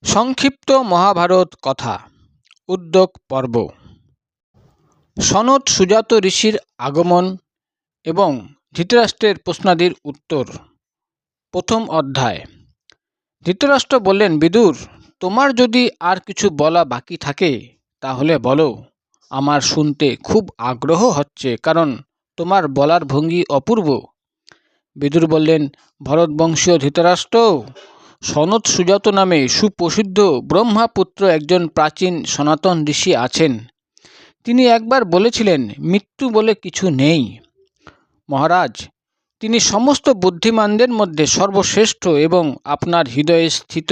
সংক্ষিপ্ত মহাভারত কথা উদ্যোগ পর্ব। সনত সুজাত ঋষির আগমন এবং ধৃতরাষ্ট্রের প্রশ্নাদির উত্তর। প্রথম অধ্যায়। ধৃতরাষ্ট্র বললেন, বিদুর, তোমার যদি আর কিছু বলা বাকি থাকে তাহলে বলো। আমার শুনতে খুব আগ্রহ হচ্ছে, কারণ তোমার বলার ভঙ্গি অপূর্ব। বিদুর বললেন, ভরতবংশীয় ধৃতরাষ্ট্র, সনত সুজাত নামে সুপ্রসিদ্ধ ব্রহ্মাপুত্র একজন প্রাচীন সনাতন ঋষি আছেন। তিনি একবার বলেছিলেন, মৃত্যু বলে কিছু নেই। মহারাজ, তিনি সমস্ত বুদ্ধিমানদের মধ্যে সর্বশ্রেষ্ঠ এবং আপনার হৃদয়ে স্থিত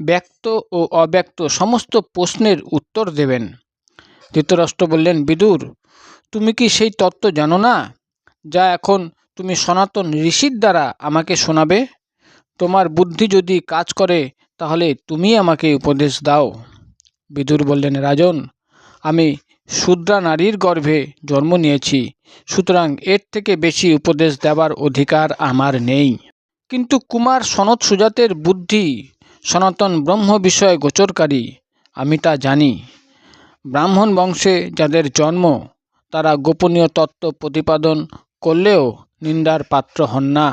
ব্যক্ত ও অব্যক্ত সমস্ত প্রশ্নের উত্তর দেবেন। ধৃতরাষ্ট্র বললেন, বিদুর, তুমি কি সেই তত্ত্ব জানো না, যা এখন তুমি সনাতন ঋষির দ্বারা আমাকে শোনাবে? তোমার বুদ্ধি যদি কাজ করে তাহলে তুমি আমাকে উপদেশ দাও। বিদুর বললেন, রাজন, আমি শূদ্রা নারীর গর্ভে জন্ম নিয়েছি, সুতরাং এর থেকে বেশি উপদেশ দেবার অধিকার আমার নেই। কিন্তু কুমার সনত সুজাতের বুদ্ধি সনাতন ব্রহ্ম বিষয়ে গোচরকারী, আমি তা জানি। ব্রাহ্মণ বংশে যাদের জন্ম, তারা গোপনীয় তত্ত্ব প্রতিপাদন করলেও নিন্দার পাত্র হন না।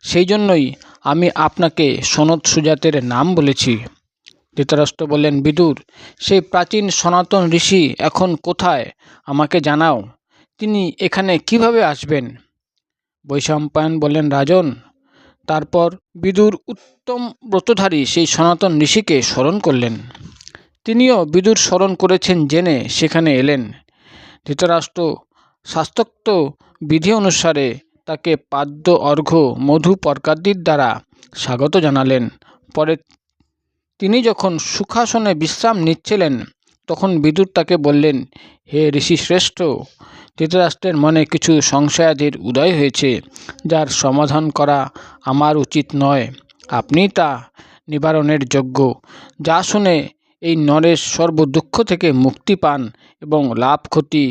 সেই জন্যই আমি আপনাকে সনত সুজাতের নাম বলেছি। ধৃতরাষ্ট্র বললেন, বিদুর, সেই প্রাচীন সনাতন ঋষি এখন কোথায় আমাকে জানাও। তিনি এখানে কিভাবে আসবেন? বৈশম্পায়ন বললেন, রাজন। তারপর বিদুর উত্তম ব্রতধারী সেই সনাতন ঋষিকে স্মরণ করলেন। তিনিও বিদুর স্মরণ করেছেন জেনে সেখানে এলেন। ধৃতরাষ্ট্র শাস্ত্রোক্ত বিধি অনুসারে তাকে পাদ্য অর্ঘ্য মধু পর্কাদির দ্বারা স্বাগত জানালেন। পরে তিনি যখন সুখাসনে বিশ্রাম নিচ্ছিলেন, তখন বিদুর তাকে বললেন, হে ঋষি শ্রেষ্ঠ, ধৃতরাষ্ট্রের মনে কিছু সংশয়াদির উদয় হয়েছে, যার সমাধান করা আমার উচিত নয়। আপনি তা নিবারণের যোগ্য। যা শুনে এই নরেশ সর্ব দুঃখ থেকে মুক্তি পান এবং লাভ ক্ষতি,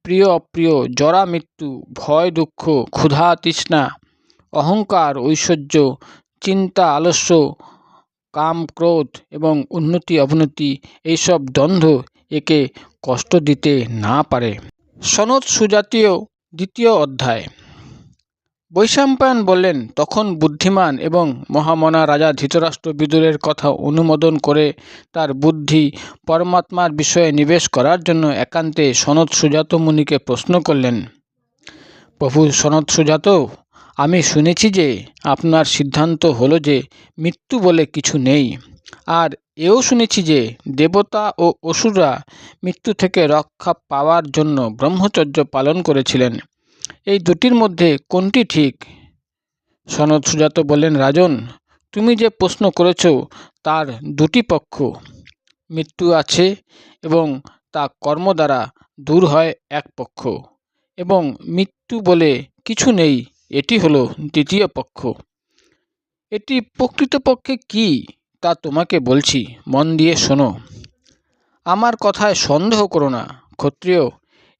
প্রিয় অপ্রিয়, জরা মৃত্যু, ভয় দুঃখ, ক্ষুধা তৃষ্ণা, অহংকার ঐশ্বর্য, চিন্তা আলস্য, কাম ক্রোধ এবং উন্নতি অবনতি, এইসব দ্বন্দ্ব একে কষ্ট দিতে না পারে। সনত সুজাতীয় দ্বিতীয় অধ্যায়। বৈশম্পায়ন বললেন, তখন বুদ্ধিমান এবং মহামনা রাজা ধৃতরাষ্ট্র বিদুরের কথা অনুমোদন করে তার বুদ্ধি পরমাত্মার বিষয়ে নিবেশ করার জন্য একান্তে সনত সুজাত মুনিকে প্রশ্ন করলেন। প্রভু সনত সুজাত, আমি শুনেছি যে আপনার সিদ্ধান্ত হলো যে মৃত্যু বলে কিছু নেই, আর এও শুনেছি যে দেবতা ও অসুররা মৃত্যু থেকে রক্ষা পাওয়ার জন্য ব্রহ্মচর্য পালন করেছিলেন। এই দুটির মধ্যে কোনটি ঠিক? সনত সুজাত বললেন, রাজন, তুমি যে প্রশ্ন করেছ তার দুটি পক্ষ। মৃত্যু আছে এবং তা কর্ম দ্বারা দূর হয় এক পক্ষ, এবং মৃত্যু বলে কিছু নেই, এটি হলো দ্বিতীয় পক্ষ। এটি প্রকৃতপক্ষে কি তা তোমাকে বলছি, মন দিয়ে শোনো। আমার কথায় সন্দেহ করো না, ক্ষত্রিয়।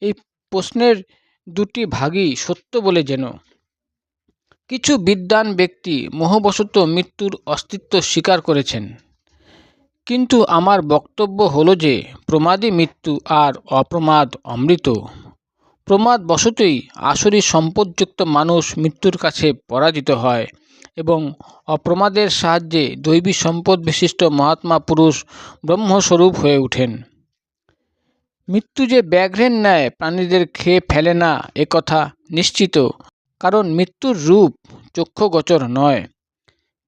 এই প্রশ্নের দুটি ভাগই সত্য বলে যেন। কিছু বিদ্বান ব্যক্তি মোহবশত মৃত্যুর অস্তিত্ব স্বীকার করেছেন, কিন্তু আমার বক্তব্য হলো যে প্রমাদী মৃত্যু আর অপ্রমাদ অমৃত। প্রমাদ বশতই আসরী সম্পদযুক্ত মানুষ মৃত্যুর কাছে পরাজিত হয় এবং অপ্রমাদের সাহায্যে দৈবী সম্পদ বিশিষ্ট মহাত্মা পুরুষ ব্রহ্মস্বরূপ হয়ে ওঠেন। মৃত্যু যে ব্যাঘ্রের ন্যায় প্রাণীদের খেয়ে ফেলে না, একথা নিশ্চিত, কারণ মৃত্যুর রূপ চক্ষুগোচর নয়।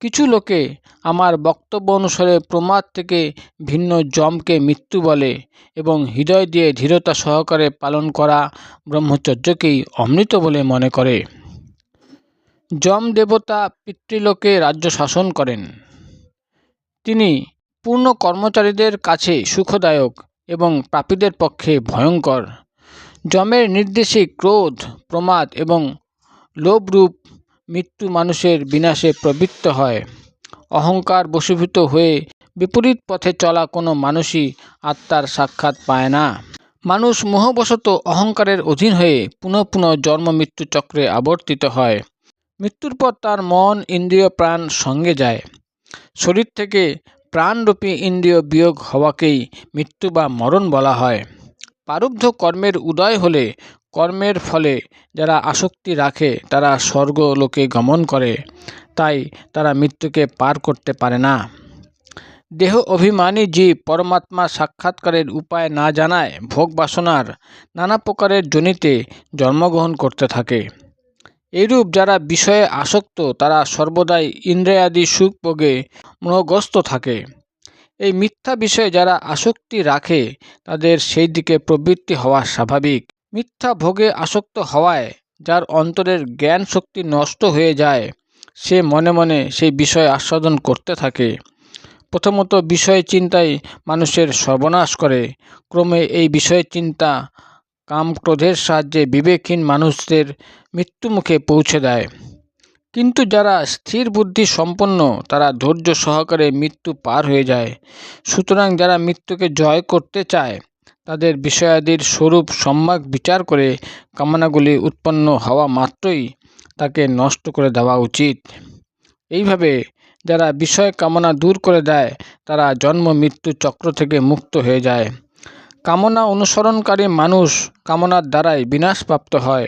কিছু লোকে আমার বক্তব্য অনুসারে প্রমাদ থেকে ভিন্ন যমকে মৃত্যু বলে এবং হৃদয় দিয়ে ধীরতা সহকারে পালন করা ব্রহ্মচর্যকেই অমৃত বলে মনে করে। যম দেবতা পিতৃলোকে রাজ্য শাসন করেন। তিনি পূর্ণ কর্মচারীদের কাছে সুখদায়ক এবং পাপীদের পক্ষে ভয়ঙ্কর। যমের নির্দেশে ক্রোধ, প্রমাদ এবং লোভরূপ মৃত্যু মানুষের বিনাশে প্রবৃত্ত হয়। অহংকার বশীভূত হয়ে বিপরীত পথে চলা কোনো মানুষই আত্মার সাক্ষাৎ পায় না। মানুষ মোহবশত অহংকারের অধীন হয়ে পুনঃ পুনঃ জন্ম মৃত্যু চক্রে আবর্তিত হয়। মৃত্যুর পর তার মন, ইন্দ্রিয়, প্রাণ সঙ্গে যায়। শরীর থেকে প্রাণরূপী ইন্দ্রিয় বিয়োগ হওয়াকেই মৃত্যু বা মরণ বলা হয়। প্রারব্ধ কর্মের উদয় হলে কর্মের ফলে যারা আসক্তি রাখে তারা স্বর্গলোকে গমন করে, তাই তারা মৃত্যুকে পার করতে পারে না। দেহ অভিমানী জীব পরমাত্মা সাক্ষাৎকারের উপায় না জানায় ভোগ বাসনার নানা প্রকারের যোনিতে জন্মগ্রহণ করতে থাকে। এইরূপ যারা বিষয়ে আসক্ত তারা সর্বদাই ইন্দ্রিয়াদি সুখ ভোগে মোহগ্রস্ত থাকে। এই মিথ্যা বিষয়ে যারা আসক্তি রাখে তাদের সেই দিকে প্রবৃত্তি হওয়া স্বাভাবিক। মিথ্যা ভোগে আসক্ত হওয়ায় যার অন্তরের জ্ঞান শক্তি নষ্ট হয়ে যায়, সে মনে মনে সেই বিষয় আস্বাদন করতে থাকে। প্রথমত বিষয় চিন্তাই মানুষের সর্বনাশ করে, ক্রমে এই বিষয় চিন্তা কাম ক্রোধের সাহায্যে বিবেকহীন মানুষদের মৃত্যুমুখে পৌঁছে দেয়। কিন্তু যারা স্থির বুদ্ধি সম্পন্ন তারা ধৈর্য সহকারে মৃত্যু পার হয়ে যায়। সুতরাং যারা মৃত্যুকে জয় করতে চায় তাদের বিষয়াদির স্বরূপ সম্যক বিচার করে কামনাগুলি উৎপন্ন হওয়া মাত্রই তাকে নষ্ট করে দেওয়া উচিত। এইভাবে যারা বিষয় কামনা দূর করে দেয় তারা জন্ম মৃত্যু চক্র থেকে মুক্ত হয়ে যায়। কামনা অনুসরণকারী মানুষ কামনার দ্বারাই বিনাশপ্রাপ্ত হয়।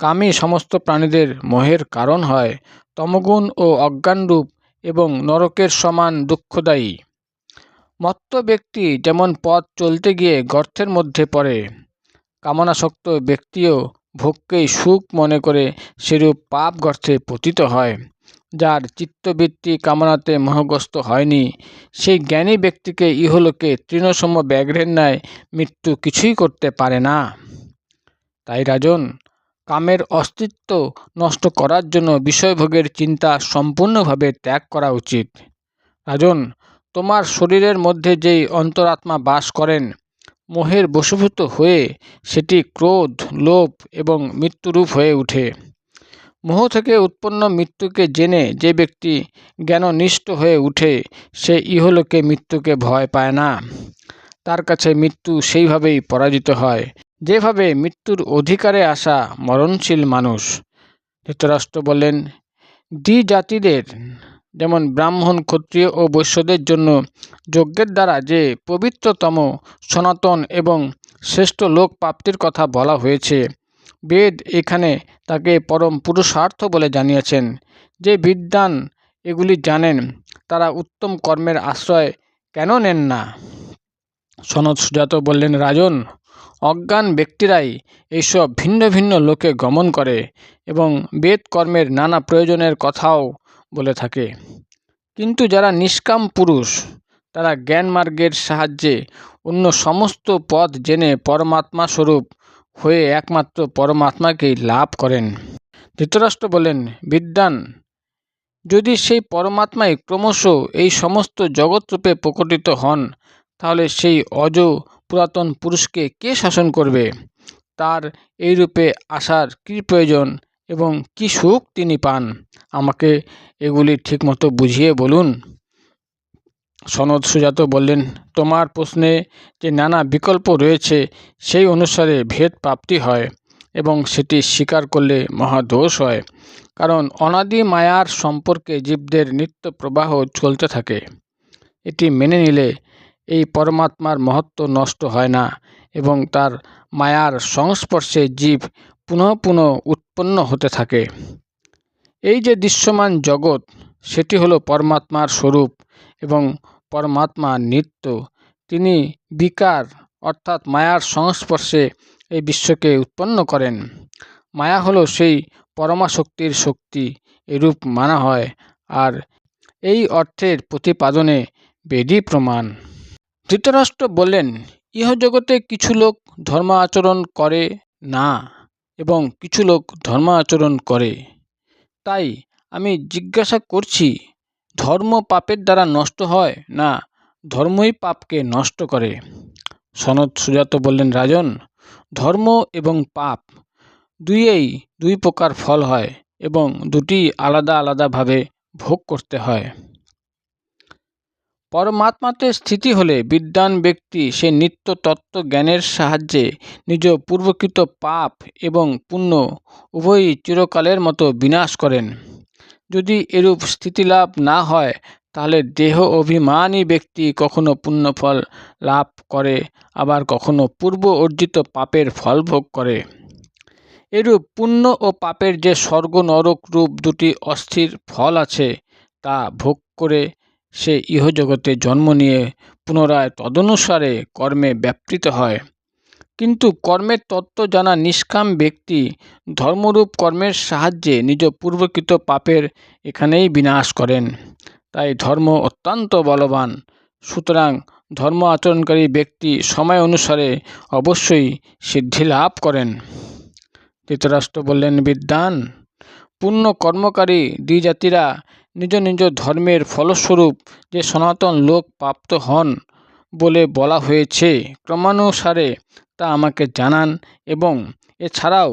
কামই সমস্ত প্রাণীদের মোহের কারণ হয়, তমগুণ ও অজ্ঞানরূপ এবং নরকের সমান দুঃখদায়ী। মত্ত ব্যক্তি যেমন পথ চলতে গিয়ে গর্তের মধ্যে পড়ে, কামনাসক্ত ব্যক্তিও ভোগকেই সুখ মনে করে সেরূপ পাপ গর্তে পতিত হয়। যার চিত্তবৃত্তি কামনাতে মোহগ্রস্ত হয়নি, সেই জ্ঞানী ব্যক্তিকে ইহলোকে তৃণসম ব্যাঘ্রের ন্যায় মৃত্যু কিছুই করতে পারে না। তাই রাজন, কামের অস্তিত্ব নষ্ট করার জন্য বিষয়ভোগের চিন্তা সম্পূর্ণভাবে ত্যাগ করা উচিত। রাজন, তোমার শরীরের মধ্যে যেই অন্তরাত্মা বাস করেন, মোহের বশীভূত হয়ে সেটি ক্রোধ, লোভ এবং মৃত্যুরূপ হয়ে ওঠে। মোহ থেকে উৎপন্ন মৃত্যুকে জেনে যে ব্যক্তি জ্ঞাননিষ্ঠ হয়ে উঠে সে ইহলোকে মৃত্যুকে ভয় পায় না। তার কাছে মৃত্যু সেইভাবেই পরাজিত হয় যেভাবে মৃত্যুর অধিকারে আসা মরণশীল মানুষ। ধৃতরাষ্ট্র বললেন, দ্বিজাতিদের যেমন ব্রাহ্মণ, ক্ষত্রিয় ও বৈশ্যদের জন্য যজ্ঞের দ্বারা যে পবিত্রতম, সনাতন এবং শ্রেষ্ঠ লোক প্রাপ্তির কথা বলা হয়েছে, বেদ এখানে তাকে পরম পুরুষার্থ বলে জানিয়েছেন। যে বিদ্বান এগুলি জানেন তারা উত্তম কর্মের আশ্রয় কেন নেন না? সনত সুজাত বললেন, রাজন, অজ্ঞান ব্যক্তিরাই এইসব ভিন্ন ভিন্ন লোকে গমন করে এবং বেদ কর্মের নানা প্রয়োজনের কথাও বলে থাকে। কিন্তু যারা নিষ্কাম পুরুষ তারা জ্ঞান মার্গের সাহায্যে অন্য সমস্ত পথ জেনে পরমাত্মা স্বরূপ হয়ে একমাত্র পরমাত্মাকেই লাভ করেন। ধৃতরাষ্ট্র বলেন, বিদ্বান যদি সেই পরমাত্মাই ক্রমশ এই সমস্ত জগৎরূপে প্রকটিত হন, তাহলে সেই অজ পুরাতন পুরুষকে কে শাসন করবে? তার এই রূপে আসার কী প্রয়োজন এবং কি সুখ তিনি পান? আমাকে এগুলি ঠিকমতো বুঝিয়ে বলুন। সনত সুজাত বললেন, তোমার প্রশ্নে যে নানা বিকল্প রয়েছে সেই অনুসারে ভেদ প্রাপ্তি হয় এবং সেটি স্বীকার করলে মহাদোষ হয়। কারণ অনাদি মায়ার সম্পর্কে জীবদের নিত্য প্রবাহ চলতে থাকে। এটি মেনে নিলে এই পরমাত্মার মহত্ব নষ্ট হয় না এবং তার মায়ার সংস্পর্শে জীব পুনঃ পুনঃ উৎপন্ন হতে থাকে। এই যে দৃশ্যমান জগৎ, সেটি হলো পরমাত্মার স্বরূপ এবং পরমাত্মা নিত্য। তিনি বিকার অর্থাৎ মায়ার সংস্পর্শে এই বিশ্বকে উৎপন্ন করেন। মায়া হলো সেই পরমাশক্তির শক্তি, এরূপ মানা হয়, আর এই অর্থের প্রতিপাদনে বেদই প্রমাণ। ধৃতরাষ্ট্র বললেন, ইহজগতে কিছু লোক ধর্ম আচরণ করে না এবং কিছু লোক ধর্ম আচরণ করে। তাই আমি জিজ্ঞাসা করছি, ধর্ম পাপের দ্বারা নষ্ট হয় না ধর্মই পাপকে নষ্ট করে? সনত সুজাত বললেন, রাজন, ধর্ম এবং পাপ দুইয়েই দুই প্রকার ফল হয় এবং দুটি আলাদা আলাদাভাবে ভোগ করতে হয়। পরমাত্মাতে স্থিতি হলে বিদ্বান ব্যক্তি সে নিত্য তত্ত্ব জ্ঞানের সাহায্যে নিজ পূর্বকৃত পাপ এবং পুণ্য উভয়ই চিরকালের মতো বিনাশ করেন। যদি এরূপ স্থিতিলাভ না হয় তাহলে দেহ অভিমানী ব্যক্তি কখনো পুণ্যফল লাভ করে, আবার কখনো পূর্ব অর্জিত পাপের ফল ভোগ করে। এরূপ পুণ্য ও পাপের যে স্বর্গ নরক রূপ দুটি অস্থির ফল আছে, তা ভোগ করে সে ইহজগতে জন্ম নিয়ে পুনরায় তদনুসারে কর্মে ব্যাপৃত হয়। কিন্তু কর্মের তত্ত্ব জানা নিষ্কাম ব্যক্তি ধর্মরূপ কর্মের সাহায্যে নিজ পূর্বকৃত পাপের এখানেই বিনাশ করেন। তাই ধর্ম অত্যন্ত বলবান। সুতরাং ধর্ম আচরণকারী ব্যক্তি সময় অনুসারে অবশ্যই সিদ্ধি লাভ করেন। ধৃতরাষ্ট্র বললেন, বিদ্বান, পুণ্য কর্মকারী দ্বিজাতিরা নিজ নিজ ধর্মের ফলস্বরূপ যে সনাতন লোক প্রাপ্ত হন বলে বলা হয়েছে, ক্রমানুসারে তা আমাকে জানান, এবং এছাড়াও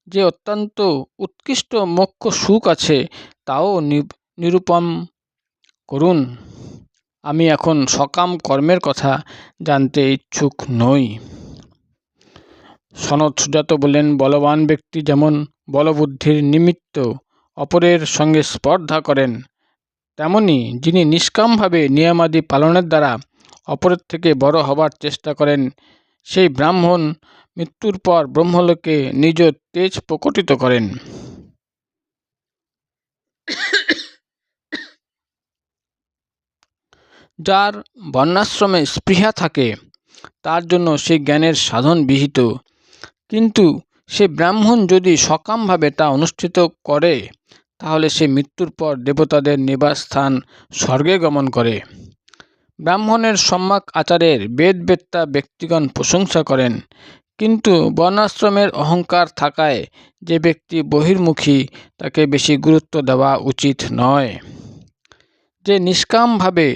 যে অত্যন্ত উৎকৃষ্ট মোক্ষ সুখ আছে তাও নিরূপণ করুন। আমি এখন সকাম কর্মের কথা জানতে ইচ্ছুক নই। সনত সুজাত বললেন, বলবান ব্যক্তি যেমন বলবুদ্ধির নিমিত্ত অপরের সঙ্গে স্পর্ধা করেন, তেমনি যিনি নিষ্কামভাবে নিয়মাদি পালনের দ্বারা অপরের থেকে বড় হবার চেষ্টা করেন, সেই ব্রাহ্মণ মৃত্যুর পর ব্রহ্মলোকে নিজ তেজ প্রকটিত করেন। যার বর্ণাশ্রমে স্পৃহা থাকে তার জন্য সেই জ্ঞানের সাধন বিহিত, কিন্তু সে ব্রাহ্মণ যদি সকামভাবে তা অনুষ্ঠিত করে তাহলে সে মৃত্যুর পর দেবতাদের নিবাসস্থান স্বর্গে গমন করে। ব্রাহ্মণের সম্যক আচারের বেদবেত্তা ব্যক্তিগণ প্রশংসা করেন, কিন্তু বর্ণাশ্রমের অহংকার থাকায় যে ব্যক্তি বহির্মুখী তাকে বেশি গুরুত্ব দেওয়া উচিত নয়। যে নিষ্কামভাবে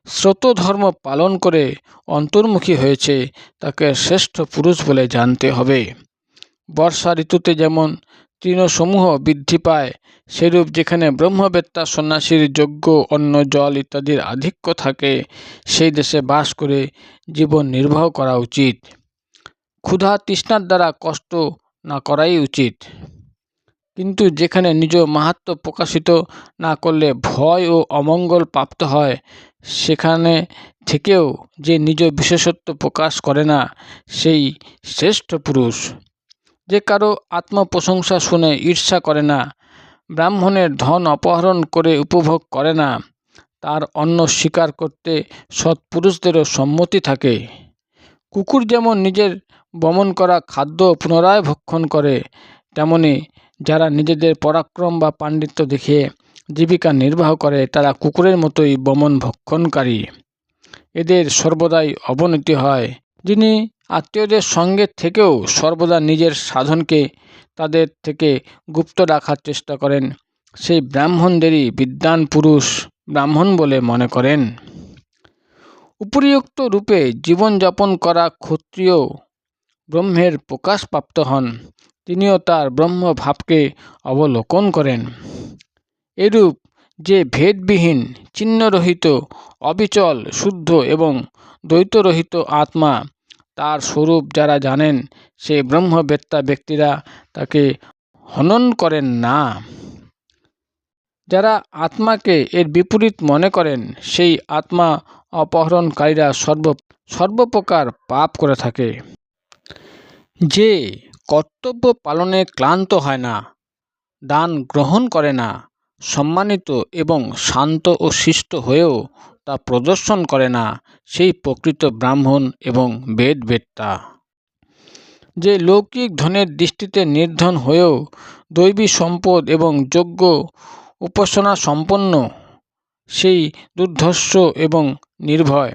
স্রোতধর্ম পালন করে অন্তর্মুখী হয়েছে তাকে শ্রেষ্ঠ পুরুষ বলে জানতে হবে। বর্ষা ঋতুতে যেমন তৃণসমূহ বৃদ্ধি পায়, সেরূপ যেখানে ব্রহ্মবেত্তা সন্ন্যাসীর যজ্ঞ, অন্ন, জল ইত্যাদির আধিক্য থাকে, সেই দেশে বাস করে জীবন নির্বাহ করা উচিত। ক্ষুধা তৃষ্ণার দ্বারা কষ্ট না করাই উচিত। কিন্তু যেখানে নিজ মাহাত্ম্য প্রকাশিত না করলে ভয় ও অমঙ্গল প্রাপ্ত হয়, সেখানে থেকেও যে নিজ বিশেষত্ব প্রকাশ করে না, সেই শ্রেষ্ঠ পুরুষ। যে কারো আত্মপ্রশংসা শুনে ঈর্ষা করে না, ব্রাহ্মণের ধন অপহরণ করে উপভোগ করে না, তার অন্ন স্বীকার করতে সৎপুরুষদেরও সম্মতি থাকে। কুকুর যেমন নিজের বমন করা খাদ্য পুনরায় ভক্ষণ করে, তেমনি যারা নিজেদের পরাক্রম বা পাণ্ডিত্য দেখিয়ে জীবিকা নির্বাহ করে তারা কুকুরের মতোই বমন ভক্ষণকারী। এদের সর্বদাই অবনতি হয়। যিনি আত্মীয়দের সঙ্গে থেকেও সর্বদা নিজের সাধনকে তাদের থেকে গুপ্ত রাখার চেষ্টা করেন, সেই ব্রাহ্মণদেরই বিদ্বান পুরুষ ব্রাহ্মণ বলে মনে করেন। উপরিউক্ত রূপে জীবনযাপন করা ক্ষত্রিয় ব্রহ্মের প্রকাশপ্রাপ্ত হন, তিনিও তার ব্রহ্মভাবকে অবলোকন করেন। এরূপ যে ভেদবিহীন, চিহ্নরহিত, অবিচল, শুদ্ধ এবং দ্বৈতরহিত আত্মা, তার স্বরূপ যারা জানেন, সেই ব্রহ্মবেত্তা ব্যক্তিরা তাকে হনন করেন না। যারা আত্মাকে এর বিপরীত মনে করেন, সেই আত্মা অপহরণকারীরা সর্বপ্রকার পাপ করে থাকে। যে কর্তব্য পালনে ক্লান্ত হয় না, দান গ্রহণ করে না, সম্মানিত এবং শান্ত ও শিষ্ট হয়েও তা প্রদর্শন করে না, সেই প্রকৃত ব্রাহ্মণ এবং বেদবেত্তা। যে লৌকিক ধনের দৃষ্টিতে নির্ধন হয়েও দৈবী সম্পদ এবং যোগ্য উপাসনা সম্পন্ন, সেই দুর্ধর্ষ এবং নির্ভয়,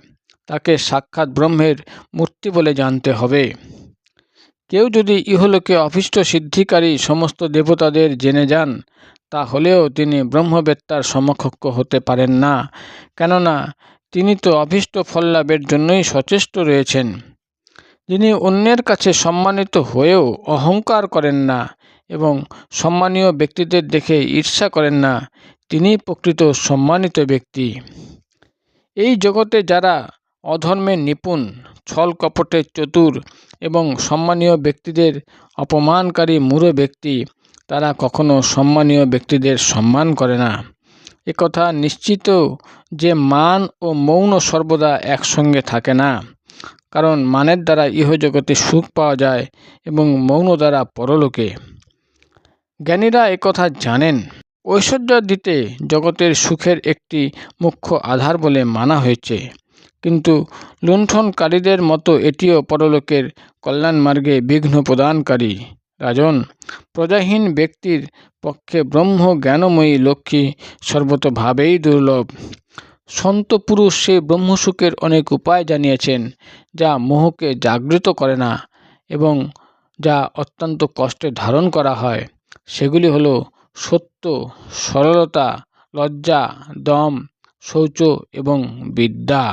তাকে সাক্ষাৎ ব্রহ্মের মূর্তি বলে জানতে হবে। কেউ যদি ইহলোকে অভীষ্ট সিদ্ধিকারী সমস্ত দেবতাদের জেনে যান, তাহলেও তিনি ব্রহ্মবেত্তার সমকক্ষ হতে পারেন না, কেননা তিনি তো অভীষ্ট ফললাভের জন্যই সচেষ্ট রয়েছেন। যিনি অন্যের কাছে সম্মানিত হয়েও অহংকার করেন না এবং সম্মানীয় ব্যক্তিদের দেখে ঈর্ষা করেন না, তিনিই প্রকৃত সম্মানিত ব্যক্তি। এই জগতে যারা অধর্মে নিপুণ, ছল কপটে চতুর এবং সম্মানীয় ব্যক্তিদের অপমানকারী মূঢ় ব্যক্তি, তারা কখনো সম্মানীয় ব্যক্তিদের সম্মান করে না। একথা নিশ্চিত যে মান ও মৌন সর্বদা একসঙ্গে থাকে না, কারণ মানের দ্বারা ইহজগতে সুখ পাওয়া যায় এবং মৌন দ্বারা পরলোকে। জ্ঞানীরা একথা জানেন। ঐশ্বর্য দিতে জগতের সুখের একটি মুখ্য আধার বলে মানা হয়েছে, কিন্তু লুণ্ঠনকারীদের মতো এটিও পরলোকের কল্যাণমার্গে বিঘ্ন প্রদানকারী। রাজন, প্রজাহীন ব্যক্তির পক্ষে ব্রহ্ম জ্ঞানময়ী লক্ষ্মী সর্বতোভাবেই দুর্লভ। সন্ত পুরুষ সেই ব্রহ্মসুখের অনেক উপায় জানিয়েছেন, যা মোহকে জাগৃত করে না এবং যা অত্যন্ত কষ্টে ধারণ করা হয়। সেগুলি হলো সত্য, সরলতা, লজ্জা, দম, শৌচ এবং বিদ্যা।